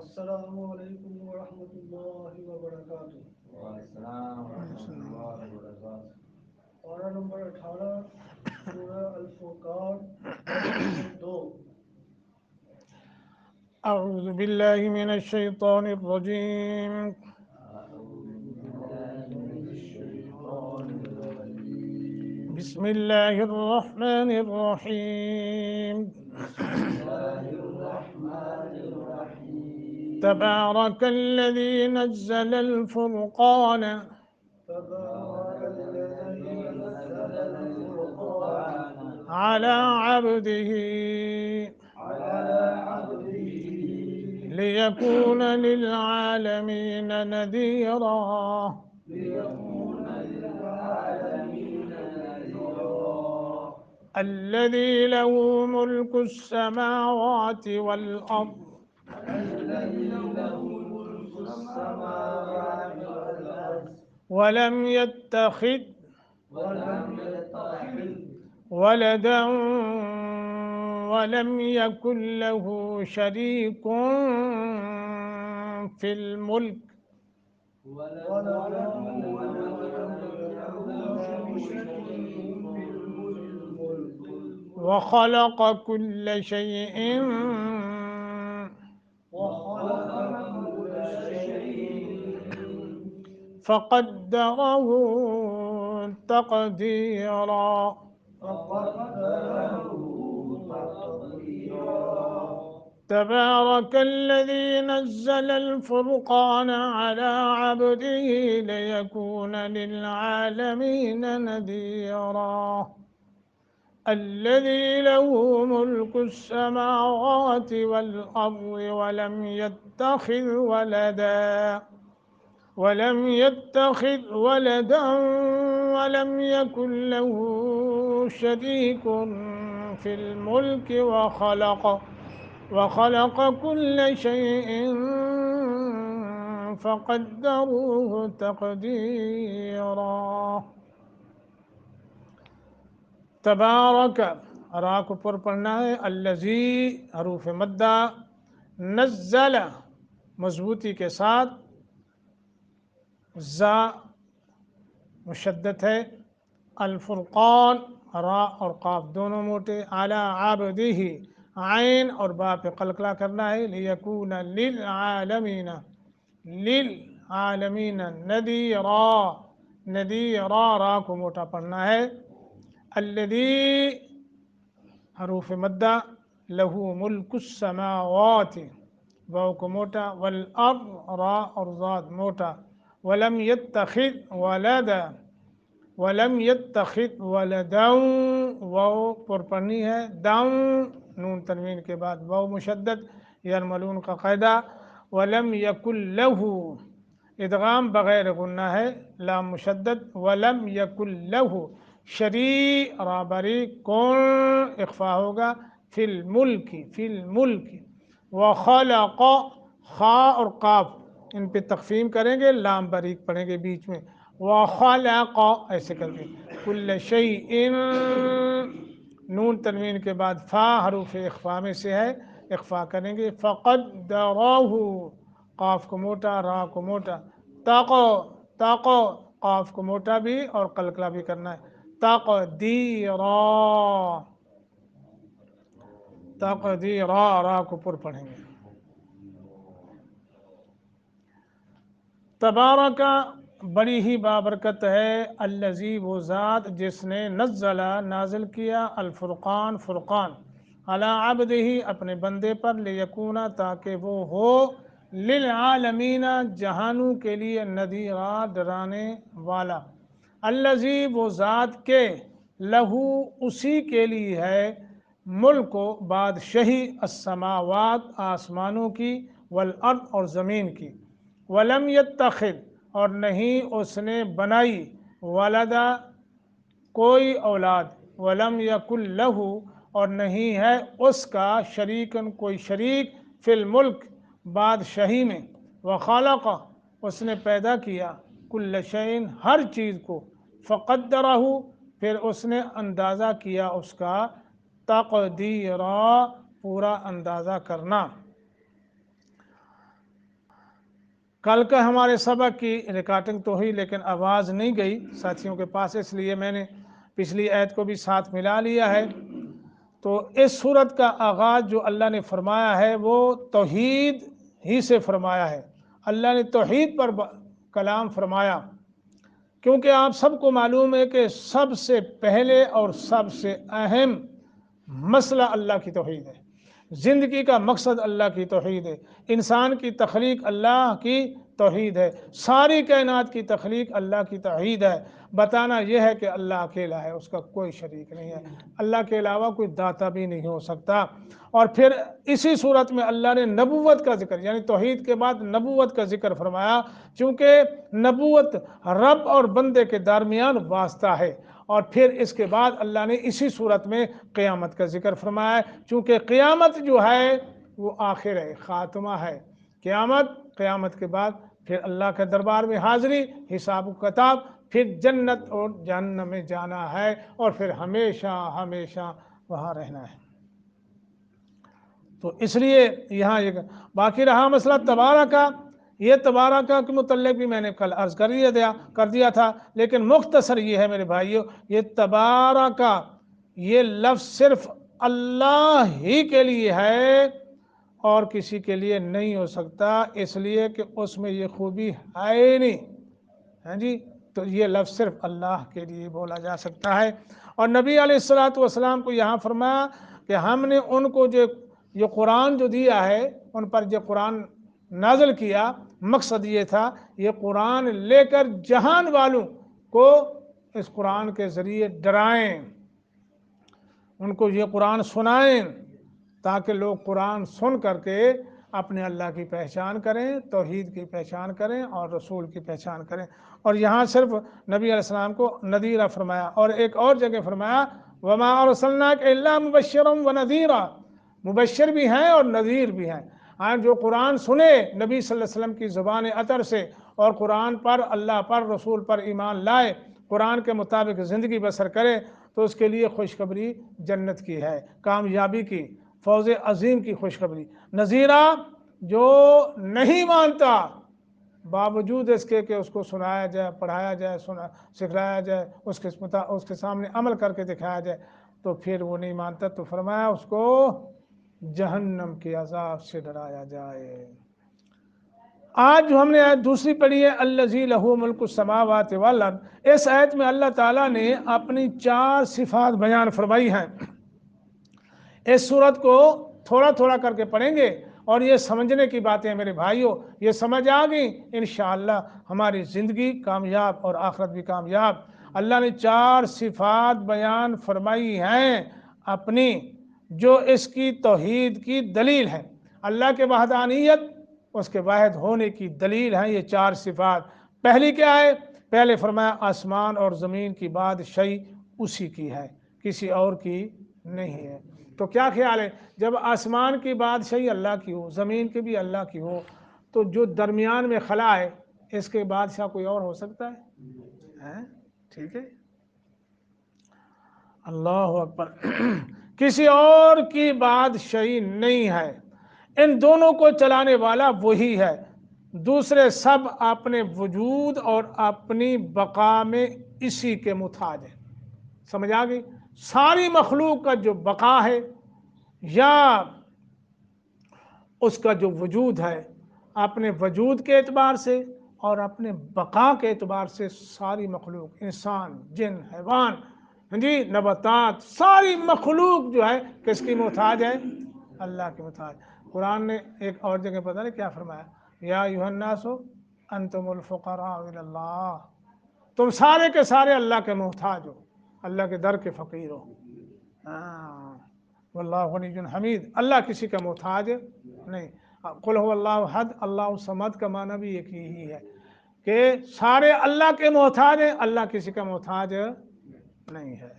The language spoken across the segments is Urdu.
السلام علیکم ورحمۃ اللہ وبرکاتہ۔ السلام ورحمۃ اللہ وبرکاتہ۔ پارہ نمبر 18 سورہ الفرقان آیت نمبر 2۔ أعوذ بالله من الشيطان الرجيم بسم الله الرحمن الرحيم تبارك الذي نزل الفرقان تبارك الذي نزل الفرقان على عبده ليكون للعالمين نذيرا الذي له ملك السماوات والأرض ولم يتخذ ولدا ولم يكن له شريك في الملك وخلق كل شيء فقدره تقديرا تبارك الذي نزل الفرقان على عبده ليكون للعالمين نذيرا الذي له ملك السماوات والأرض ولم يتخذ ولدا ولم يكن له شريك في الملك وخلق كل شيء فقدروه تقديرا تبارک را کو پر پڑھنا ہے، الذی حروف مدہ، نزل مضبوطی کے ساتھ، زا مشدد ہے، الفرقان را اور قاف دونوں موٹے، علی عبدہ عین اور با پہ قلقلہ کرنا ہے، لیکون للعالمین نذیرا را کو موٹا پڑھنا ہے، الذی حروف مدہ، لہو ملک السماوات واو کو موٹا، والارض را اور ضاد موٹا، ولم يتخذ ولدا واو پر پڑھنی ہے، داؤں نون تنوین کے بعد واو مشدد، یرملون کا قاعدہ، ولم یکن لہ ادغام بغیر غنہ ہے، لام مشدد، ولم یکن لہ را بری کون اخفا ہوگا، فی الملک وخلق خا اور قاف ان پہ تخفیم کریں گے، لام باریک پڑھیں گے بیچ میں، وخلق ایسے کر کے، کل شیء نون تنوین کے بعد فا حروف اخفا میں سے ہے، اخفا کریں گے، فقدرہ قاف کو موٹا، را کو موٹا، تق قاف کو موٹا بھی اور قلقلہ بھی کرنا ہے، تقدیرا را کو پر پڑھیں گے۔ تبارکہ بڑی ہی بابرکت ہے، الذی وہ ذات جس نے نازل کیا، الفرقان فرقان، علی عبدہ اپنے بندے پر، لیکونا تاکہ وہ ہو، للعالمین جہانوں کے لیے، نذیرا ڈرانے والا، الذی وہ ذات کے، لہو اسی کے لیے ہے، ملک و بادشاہی، السماوات آسمانوں کی، والارض اور زمین کی، ولم یتخذ اور نہیں اس نے بنائی، ولدا کوئی اولاد، ولم یکن لہ اور نہیں ہے اس کا، شریکن کوئی شریک، فی الملک بادشاہی میں، وخلق اس نے پیدا کیا، کل شیء ہر چیز کو، فقدرہ پھر اس نے اندازہ کیا اس کا، تقدیرا پورا اندازہ کرنا۔ کل کا ہمارے سبق کی ریکارڈنگ تو ہوئی لیکن آواز نہیں گئی ساتھیوں کے پاس، اس لیے میں نے پچھلی آیت کو بھی ساتھ ملا لیا ہے۔ تو اس صورت کا آغاز جو اللہ نے فرمایا ہے وہ توحید ہی سے فرمایا ہے۔ اللہ نے توحید پر کلام فرمایا، کیونکہ آپ سب کو معلوم ہے کہ سب سے پہلے اور سب سے اہم مسئلہ اللہ کی توحید ہے۔ زندگی کا مقصد اللہ کی توحید ہے، انسان کی تخلیق اللہ کی توحید ہے، ساری کائنات کی تخلیق اللہ کی توحید ہے۔ بتانا یہ ہے کہ اللہ اکیلا ہے، اس کا کوئی شریک نہیں ہے، اللہ کے علاوہ کوئی داتا بھی نہیں ہو سکتا۔ اور پھر اسی صورت میں اللہ نے نبوت کا ذکر، یعنی توحید کے بعد نبوت کا ذکر فرمایا، چونکہ نبوت رب اور بندے کے درمیان واسطہ ہے۔ اور پھر اس کے بعد اللہ نے اسی صورت میں قیامت کا ذکر فرمایا ہے، چونکہ قیامت جو ہے وہ آخر ہے، خاتمہ ہے۔ قیامت کے بعد پھر اللہ کے دربار میں حاضری، حساب و کتاب، پھر جنت اور جہنم میں جانا ہے، اور پھر ہمیشہ ہمیشہ وہاں رہنا ہے۔ تو اس لیے یہاں باقی رہا مسئلہ تبارکہ، یہ تبارکہ کے متعلق بھی میں نے کل عرض کر دیا تھا، لیکن مختصر یہ ہے میرے بھائیو، یہ تبارکہ یہ لفظ صرف اللہ ہی کے لیے ہے اور کسی کے لیے نہیں ہو سکتا، اس لیے کہ اس میں یہ خوبی ہے نہیں، ہاں جی۔ تو یہ لفظ صرف اللہ کے لیے بولا جا سکتا ہے۔ اور نبی علیہ الصلوۃ والسلام کو یہاں فرمایا کہ ہم نے ان کو جو قرآن جو دیا ہے، ان پر جو قرآن نازل کیا، مقصد یہ تھا یہ قرآن لے کر جہان والوں کو اس قرآن کے ذریعے ڈرائیں، ان کو یہ قرآن سنائیں، تاکہ لوگ قرآن سن کر کے اپنے اللہ کی پہچان کریں، توحید کی پہچان کریں اور رسول کی پہچان کریں۔ اور یہاں صرف نبی علیہ السلام کو نذیرہ فرمایا، اور ایک اور جگہ فرمایا وَمَا أَرْسَلْنَاكَ إِلَّا مُبَشِّرًا وَنَذِيرًا، مبشر بھی ہیں اور نذیر بھی ہیں۔ جو قرآن سنے نبی صلی اللہ علیہ وسلم کی زبان اطہر سے، اور قرآن پر، اللہ پر، رسول پر ایمان لائے، قرآن کے مطابق زندگی بسر کرے، تو اس کے لیے خوشخبری جنت کی ہے، کامیابی کی، فوز عظیم کی خوشخبری۔ نذیرہ جو نہیں مانتا، باوجود اس کے کہ اس کو سنایا جائے، پڑھایا جائے، سکھلایا جائے، اس کے سامنے عمل کر کے دکھایا جائے، تو پھر وہ نہیں مانتا، تو فرمایا اس کو جہنم کے عذاب سے ڈرایا جائے۔ آج جو ہم نے آیت دوسری پڑھی ہے الذی لہ ملک السماوات والارض، اس آیت میں اللہ تعالیٰ نے اپنی 4 صفات بیان فرمائی ہیں۔ اس صورت کو تھوڑا تھوڑا کر کے پڑھیں گے، اور یہ سمجھنے کی باتیں ہیں میرے بھائیوں، یہ سمجھ آ گئی انشاءاللہ ہماری زندگی کامیاب اور آخرت بھی کامیاب۔ اللہ نے 4 صفات بیان فرمائی ہیں اپنی، جو اس کی توحید کی دلیل ہے، اللہ کے وحدانیت، اس کے واحد ہونے کی دلیل ہیں یہ 4 صفات۔ پہلی کیا ہے؟ پہلے فرمایا آسمان اور زمین کی بادشاہی اسی کی ہے، کسی اور کی نہیں ہے۔ تو کیا خیال ہے، جب آسمان کی بادشاہی اللہ کی ہو، زمین کی بھی اللہ کی ہو، تو جو درمیان میں خلا ہے اس کے بادشاہ کوئی اور ہو سکتا ہے؟ ٹھیک ہے، اللہ اکبر، کسی اور کی بادشاہی نہیں ہے، ان دونوں کو چلانے والا وہی ہے، دوسرے سب اپنے وجود اور اپنی بقا میں اسی کے محتاج ہیں۔ سمجھ آ گئی؟ ساری مخلوق کا جو بقا ہے یا اس کا جو وجود ہے، اپنے وجود کے اعتبار سے اور اپنے بقا کے اعتبار سے ساری مخلوق، انسان، جن، حیوان، نباتات، ساری مخلوق جو ہے کس کی محتاج ہے؟ اللہ کے محتاج۔ قرآن نے ایک اور جگہ پتہ نہیں کیا فرمایا، یا ایھا الناس انتم الفقراء الی اللہ، تم سارے کے سارے اللہ کے محتاج ہو، اللہ کے در کے فقیر ہو۔ واللہ غنی حمید، اللہ کسی کا محتاج نہیں۔ قل هو اللہ احد، اللہ صمد کا معنی بھی ایک یہی ہے کہ سارے اللہ کے محتاج ہیں، اللہ کسی کا محتاج نہیں ہے۔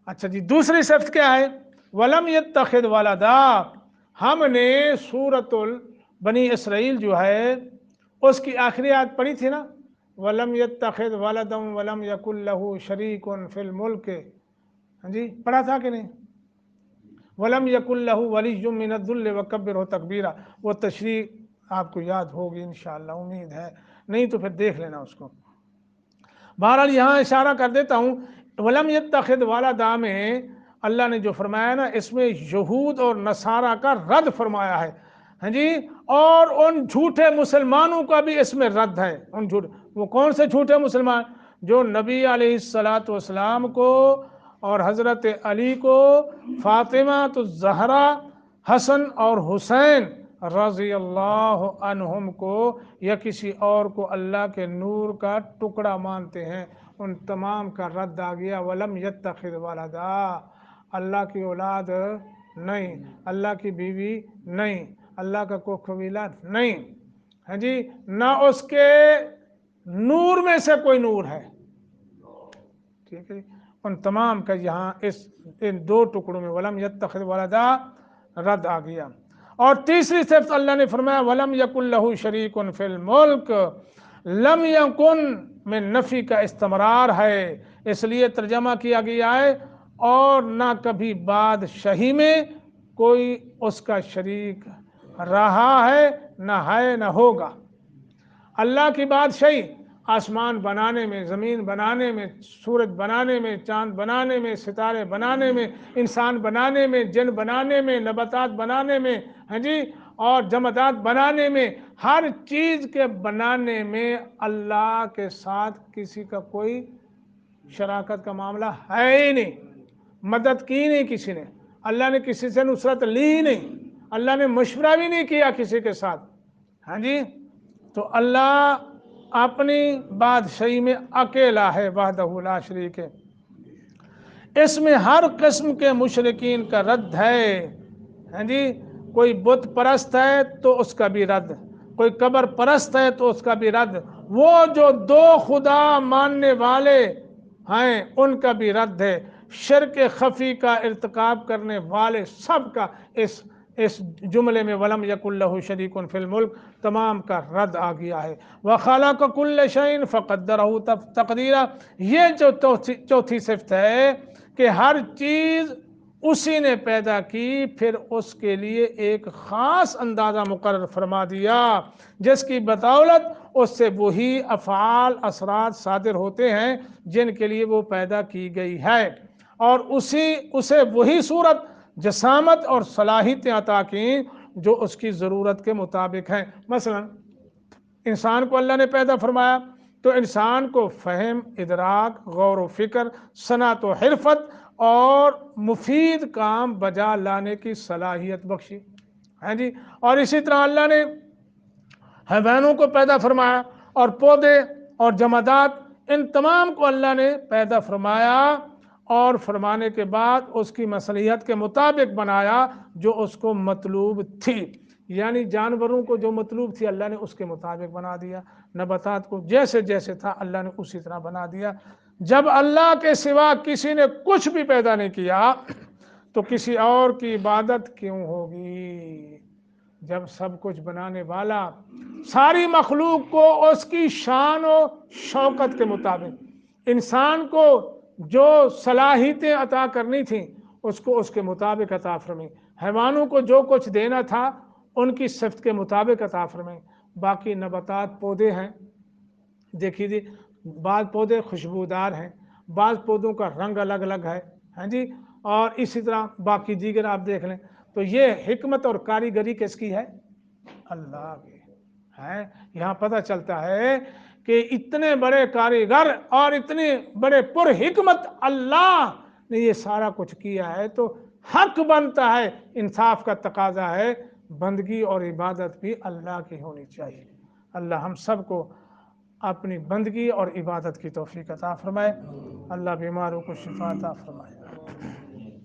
اچھا جی، دوسری صفت کیا ہے؟ وَلَمْ يَتَّخِذْ وَلَدًا، ہم نے سورۃ بنی اسرائیل جو ہے اس کی آخری آیت پڑھی تھی نا، وَلَمْ يَتَّخِذْ وَلَدًا وَلَمْ يَكُنْ لَهُ شَرِيكٌ فِي الْمُلْكِ، ہاں جی پڑھا تھا کہ نہیں؟ وَلَمْ يَكُنْ لَهُ وَلِيٌّ مِّنَ الذُّلِّ وَكَبِّرْهُ تَكْبِيرًا، وہ تشریح آپ کو یاد ہوگی انشاءاللہ، امید ہے، نہیں تو پھر دیکھ لینا اس کو۔ بہرحال یہاں اشارہ کر دیتا ہوں، وَلَمْ يَتَّخِذْ وَلَدًا میں اللہ نے جو فرمایا نا، اس میں یہود اور نصارہ کا رد فرمایا ہے، ہاں جی، اور ان جھوٹے مسلمانوں کا بھی اس میں رد ہے۔ ان جھوٹ، وہ کون سے جھوٹے مسلمان؟ جو نبی علیہ السلام کو اور حضرت علی کو، فاطمہ الزہرا، حسن اور حسین رضی اللہ عنہم کو یا کسی اور کو اللہ کے نور کا ٹکڑا مانتے ہیں، ان تمام کا رد آ گیا۔ وَلَمْ يَتَّخِذْ وَلَدًا، اللہ کی اولاد نہیں، اللہ کی بیوی نہیں، اللہ کا کوئی قبیلہ نہیں، ہاں جی، نہ اس کے نور میں سے کوئی نور ہے، ٹھیک ہے، ان تمام کا یہاں ان دو ٹکڑوں میں وَلَمْ يَتَّخِذْ وَلَدًا رد آ گیا۔ اور تیسری صفت اللہ نے فرمایا وَلَمْ يَكُنْ لَهُ شَرِيكٌ فِي الْمُلْكِ، لم یکن میں نفی کا استمرار ہے، اس لیے ترجمہ کیا گیا ہے، اور نہ کبھی بادشاہی میں کوئی اس کا شریک رہا ہے، نہ ہوگا۔ اللہ کی بادشاہی آسمان بنانے میں، زمین بنانے میں، سورج بنانے میں، چاند بنانے میں، ستارے بنانے میں، انسان بنانے میں، جن بنانے میں، نباتات بنانے میں، ہاں جی، اور جمادات بنانے میں، ہر چیز کے بنانے میں اللہ کے ساتھ کسی کا کوئی شراکت کا معاملہ ہے ہی نہیں، مدد کی نہیں کسی نے، اللہ نے کسی سے نصرت لی نہیں، اللہ نے مشورہ بھی نہیں کیا کسی کے ساتھ، ہاں جی۔ تو اللہ اپنی بادشاہی میں اکیلا ہے، وحدہ لا شریک ہے، اس میں ہر قسم کے مشرکین کا رد ہے، ہاں جی، کوئی بت پرست ہے تو اس کا بھی رد، کوئی قبر پرست ہے تو اس کا بھی رد، وہ جو دو خدا ماننے والے ہیں ان کا بھی رد ہے، شرک خفی کا ارتکاب کرنے والے سب کا اس جملے میں وَلَمْ يَكُنْ لَهُ شَرِيكٌ فِي الْمُلْكِ تمام کا رد آ گیا ہے۔ وَخَلَقَ كُلَّ شَيْءٍ فَقَدَّرَهُ تَقْدِيرًا، یہ جو چوتھی صفت ہے کہ ہر چیز اسی نے پیدا کی، پھر اس کے لیے ایک خاص اندازہ مقرر فرما دیا، جس کی بدولت اس سے وہی افعال اثرات صادر ہوتے ہیں جن کے لیے وہ پیدا کی گئی ہے، اور اسے وہی صورت، جسامت اور صلاحیتیں عطا کی جو اس کی ضرورت کے مطابق ہیں۔ مثلا انسان کو اللہ نے پیدا فرمایا تو انسان کو فہم، ادراک، غور و فکر، صنعت و حرفت اور مفید کام بجا لانے کی صلاحیت بخشی، ہاں جی، اور اسی طرح اللہ نے حیوانوں کو پیدا فرمایا، اور پودے اور جمادات، ان تمام کو اللہ نے پیدا فرمایا، اور فرمانے کے بعد اس کی مصلحت کے مطابق بنایا جو اس کو مطلوب تھی، یعنی جانوروں کو جو مطلوب تھی اللہ نے اس کے مطابق بنا دیا، نباتات کو جیسے جیسے تھا اللہ نے اسی طرح بنا دیا۔ جب اللہ کے سوا کسی نے کچھ بھی پیدا نہیں کیا تو کسی اور کی عبادت کیوں ہوگی؟ جب سب کچھ بنانے والا ساری مخلوق کو اس کی شان و شوکت کے مطابق، انسان کو جو صلاحیتیں عطا کرنی تھیں اس کو اس کے مطابق عطا فرمائے، حیوانوں کو جو کچھ دینا تھا ان کی صفت کے مطابق عطا فرمائے، باقی نباتات پودے ہیں، دیکھیے بعض پودے خوشبودار ہیں، بعض پودوں کا رنگ الگ الگ ہے، ہاں جی، اور اسی طرح باقی دیگر آپ دیکھ لیں، تو یہ حکمت اور کاریگری کس کی ہے؟ اللہ کی ہے۔ یہاں پتہ چلتا ہے کہ اتنے بڑے کاریگر اور اتنے بڑے پر حکمت اللہ نے یہ سارا کچھ کیا ہے، تو حق بنتا ہے، انصاف کا تقاضا ہے، بندگی اور عبادت بھی اللہ کی ہونی چاہیے۔ اللہ ہم سب کو اپنی بندگی اور عبادت کی توفیق عطا فرمائے، اللہ بیماروں کو شفا عطا فرمائے۔